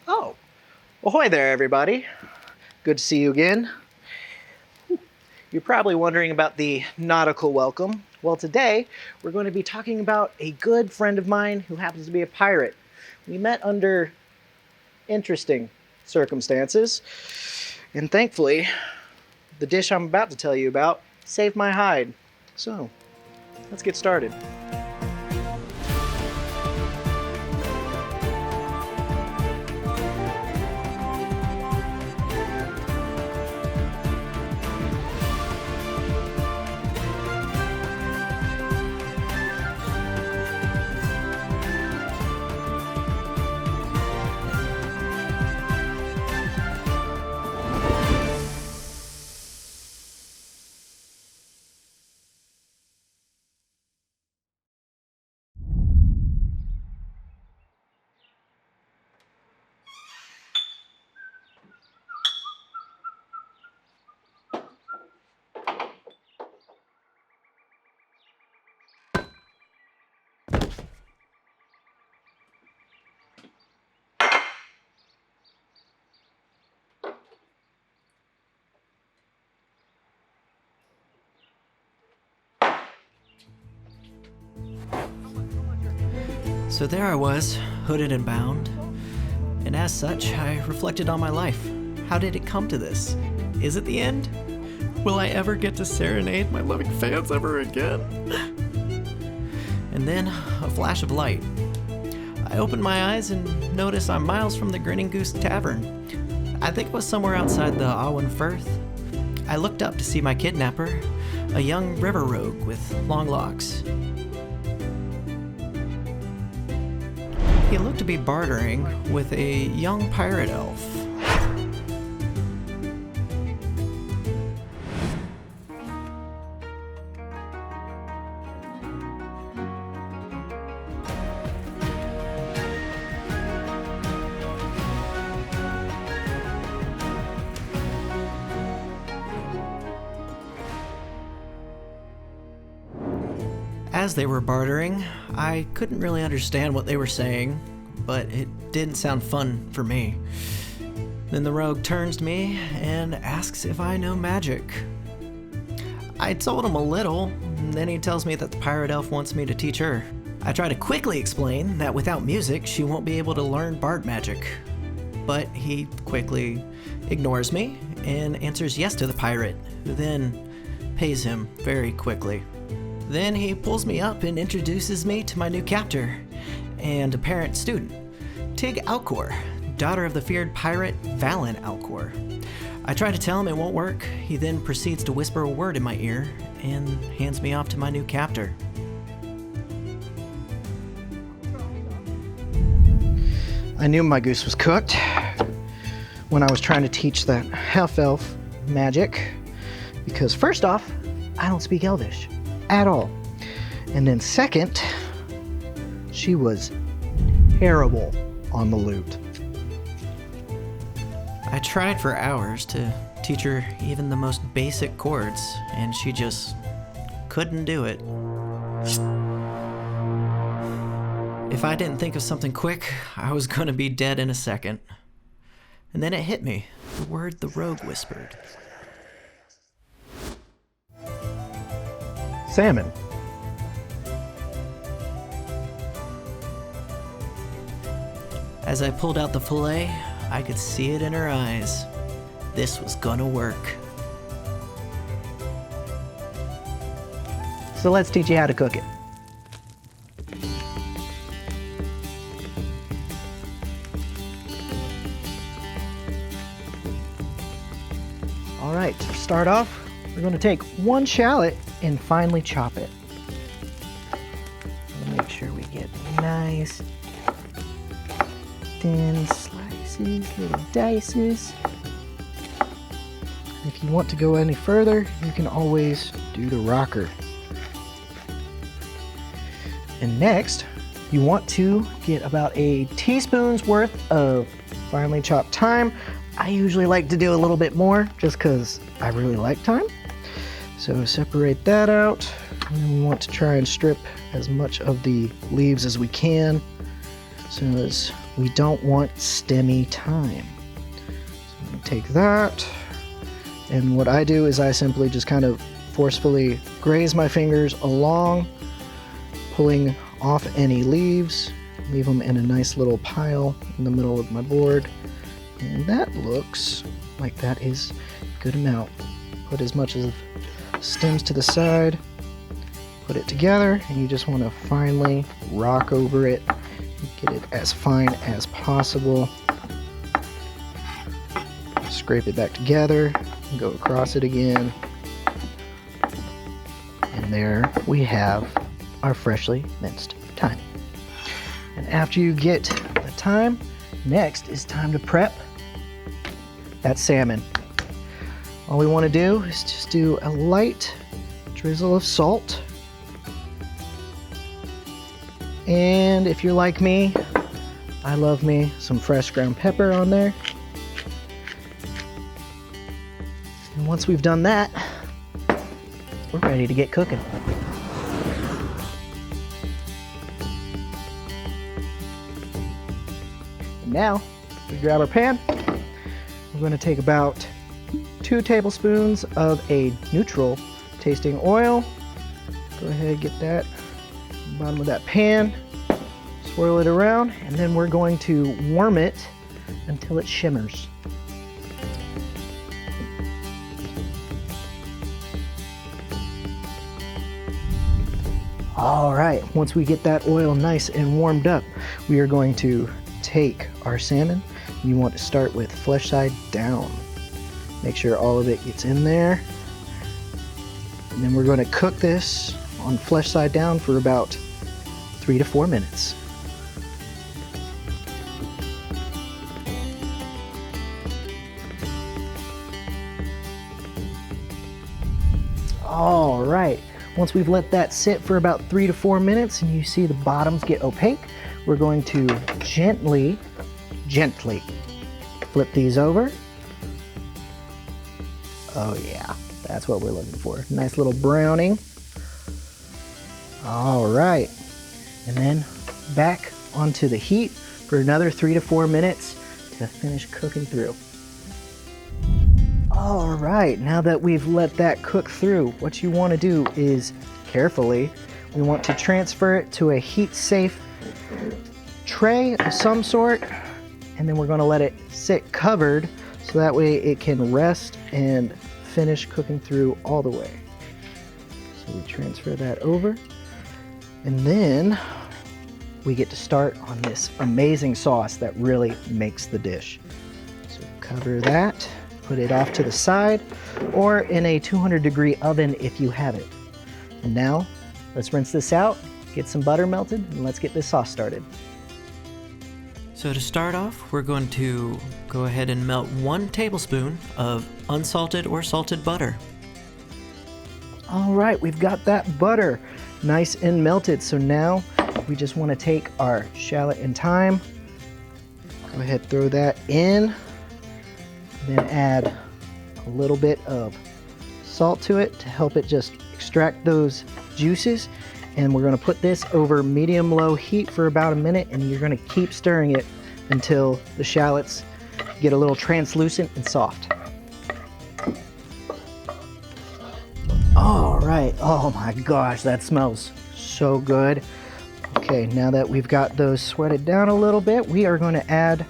Oh, ahoy there, everybody. Good to see you again. You're probably wondering about the nautical welcome. Well, today we're going to be talking about a good friend of mine who happens to be a pirate. We met under interesting circumstances, and thankfully, the dish I'm about to tell you about saved my hide. So, let's get started. So there I was, hooded and bound, and as such, I reflected on my life. How did it come to this? Is it the end? Will I ever get to serenade my loving fans ever again? And then, a flash of light. I opened my eyes and noticed I'm miles from the Grinning Goose Tavern. I think it was somewhere outside the Awen Firth. I looked up to see my kidnapper, a young river rogue with long locks. He looked to be bartering with a young pirate elf. As they were bartering, I couldn't really understand what they were saying, but it didn't sound fun for me. Then the rogue turns to me and asks if I know magic. I told him a little, and then he tells me that the pirate elf wants me to teach her. I try to quickly explain that without music, she won't be able to learn bard magic. But he quickly ignores me and answers yes to the pirate, who then pays him very quickly. Then he pulls me up and introduces me to my new captor and apparent student, Tig Alcor, daughter of the feared pirate Valen Alcor. I try to tell him it won't work. He then proceeds to whisper a word in my ear and hands me off to my new captor. I knew my goose was cooked when I was trying to teach that half-elf magic, because first off, I don't speak Elvish at all. And then second, she was terrible on the lute. I tried for hours to teach her even the most basic chords, and she just couldn't do it. If I didn't think of something quick, I was going to be dead in a second. And then it hit me, the word the rogue whispered. Salmon. As I pulled out the fillet, I could see it in her eyes. This was gonna work. So let's teach you how to cook it. All right, to start off, we're going to take one shallot and finely chop it. Make sure we get nice thin slices, little dices. If you want to go any further, you can always do the rocker. And next, you want to get about a teaspoon's worth of finely chopped thyme. I usually like to do a little bit more just because I really like thyme. So separate that out. And then we want to try and strip as much of the leaves as we can, since we don't want stemmy thyme. So I'm going to take that, and what I do is I simply just kind of forcefully graze my fingers along, pulling off any leaves, leave them in a nice little pile in the middle of my board. And that looks like that is a good amount. Put as much of stems to the side, put it together, and you just want to finely rock over it, get it as fine as possible. Scrape it back together, and go across it again. And there we have our freshly minced thyme. And after you get the thyme, next is time to prep that salmon. All we want to do is just do a light drizzle of salt. And if you're like me, I love me some fresh ground pepper on there. And once we've done that, we're ready to get cooking. And now, we grab our pan. We're going to take about 2 tablespoons of a neutral tasting oil. Go ahead, get that at the bottom of that pan. Swirl it around, and then we're going to warm it until it shimmers. All right, once we get that oil nice and warmed up, we are going to take our salmon. You want to start with flesh side down. Make sure all of it gets in there. And then we're going to cook this on flesh side down for about 3 to 4 minutes. All right, once we've let that sit for about 3 to 4 minutes and you see the bottoms get opaque, we're going to gently flip these over. Oh yeah, that's what we're looking for. Nice little browning. All right, and then back onto the heat for another 3 to 4 minutes to finish cooking through. All right, now that we've let that cook through, what you want to do is carefully, we want to transfer it to a heat-safe tray of some sort, and then we're going to let it sit covered so that way it can rest and finish cooking through all the way. So we transfer that over, and then we get to start on this amazing sauce that really makes the dish. So cover that, put it off to the side, or in a 200-degree oven if you have it. And now, let's rinse this out, get some butter melted, and let's get this sauce started. So to start off, we're going to go ahead and melt 1 tablespoon of unsalted or salted butter. All right, we've got that butter nice and melted. So now we just want to take our shallot and thyme, go ahead, throw that in, then add a little bit of salt to it to help it just extract those juices. And we're going to put this over medium-low heat for about a minute, and you're going to keep stirring it until the shallots get a little translucent and soft. All right, oh my gosh, that smells so good. Okay, now that we've got those sweated down a little bit, we are going to add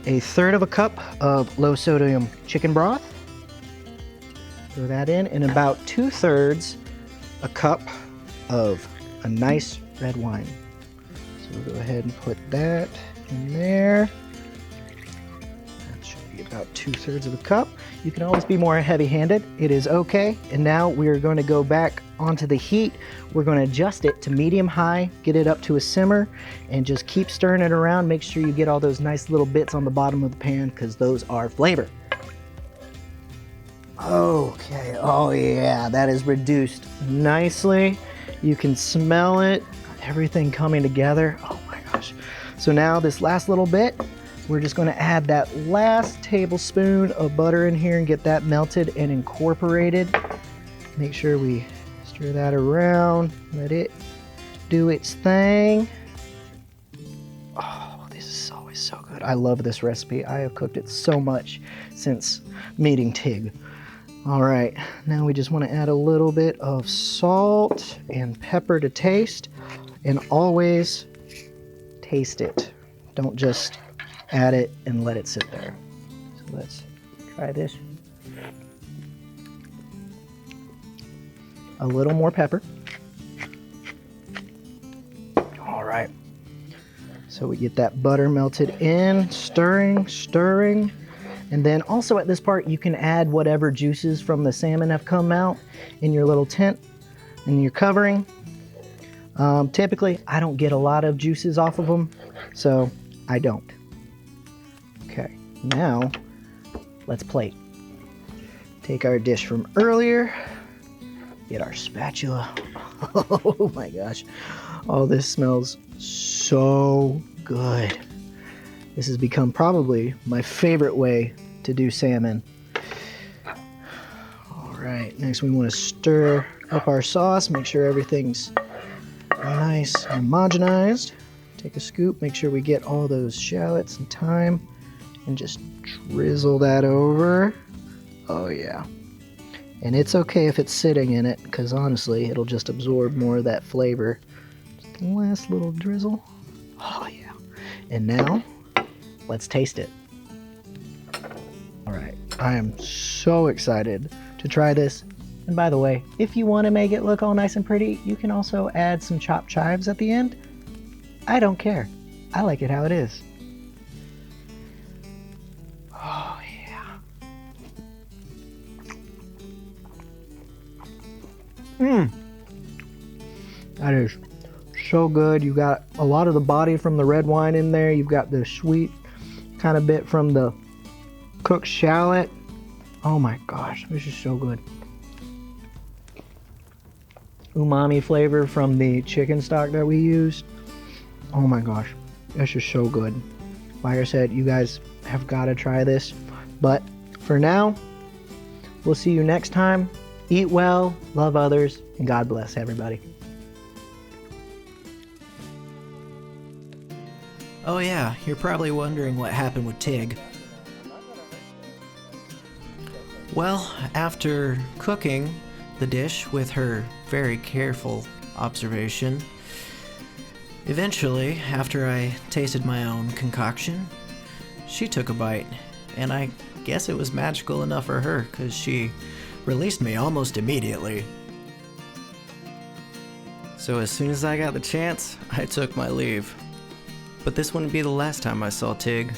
1/3 cup of low-sodium chicken broth. Throw that in, and about 2/3 a cup of a nice red wine. So we'll go ahead and put that in there. That should be about 2/3 of a cup. You can always be more heavy-handed. It is okay. And now we are going to go back onto the heat. We're going to adjust it to medium-high, get it up to a simmer, and just keep stirring it around. Make sure you get all those nice little bits on the bottom of the pan, because those are flavor. Okay, oh yeah, that is reduced nicely. You can smell it, everything coming together. Oh my gosh. So now this last little bit, we're just going to add that last tablespoon of butter in here and get that melted and incorporated. Make sure we Stir that around. Let it do its thing. Oh, this is always so good. I love this recipe. I have cooked it so much since meeting Tig. All right, now we just want to add a little bit of salt and pepper to taste, and always taste it. Don't just add it and let it sit there. So let's try this. A little more pepper. All right. So we get that butter melted in, stirring, stirring. And then also at this part, you can add whatever juices from the salmon have come out in your little tent and your covering. Typically, I don't get a lot of juices off of them, so I don't. Okay, now let's plate. Take our dish from earlier, get our spatula. Oh my gosh. Oh, this smells so good. This has become probably my favorite way to do salmon. All right, next we want to stir up our sauce, make sure everything's nice and homogenized. Take a scoop, make sure we get all those shallots and thyme, and just drizzle that over. Oh yeah. And it's okay if it's sitting in it, because honestly, it'll just absorb more of that flavor. Just the last little drizzle. Oh yeah. And now, let's taste it. All right, I am so excited to try this. And by the way, if you want to make it look all nice and pretty, you can also add some chopped chives at the end. I don't care. I like it how it is. Oh yeah. That is so good. You got a lot of the body from the red wine in there. You've got the sweet kind of bit from the cooked shallot. Oh my gosh, this is so good. Umami flavor from the chicken stock that we used. Oh my gosh, that's just so good. Like I said, you guys have got to try this. But for now, we'll see you next time. Eat well, love others, and God bless everybody. Oh yeah, you're probably wondering what happened with Tig. Well, after cooking the dish with her very careful observation, eventually, after I tasted my own concoction, she took a bite, and I guess it was magical enough for her, because she released me almost immediately. So as soon as I got the chance, I took my leave. But this wouldn't be the last time I saw Tig.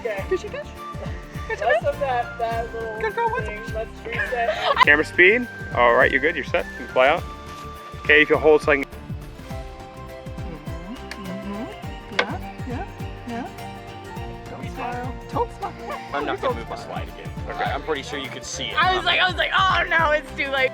Okay. Fishy fish? Less of that little thing. Let's reset. Camera speed. All right, you're good. You're set. You can fly out. Okay, if you'll hold so I can. Yeah. Don't smile. Don't smile. I'm not gonna move the slide again. Okay, I'm pretty sure you could see it. I was like, oh no, it's too late.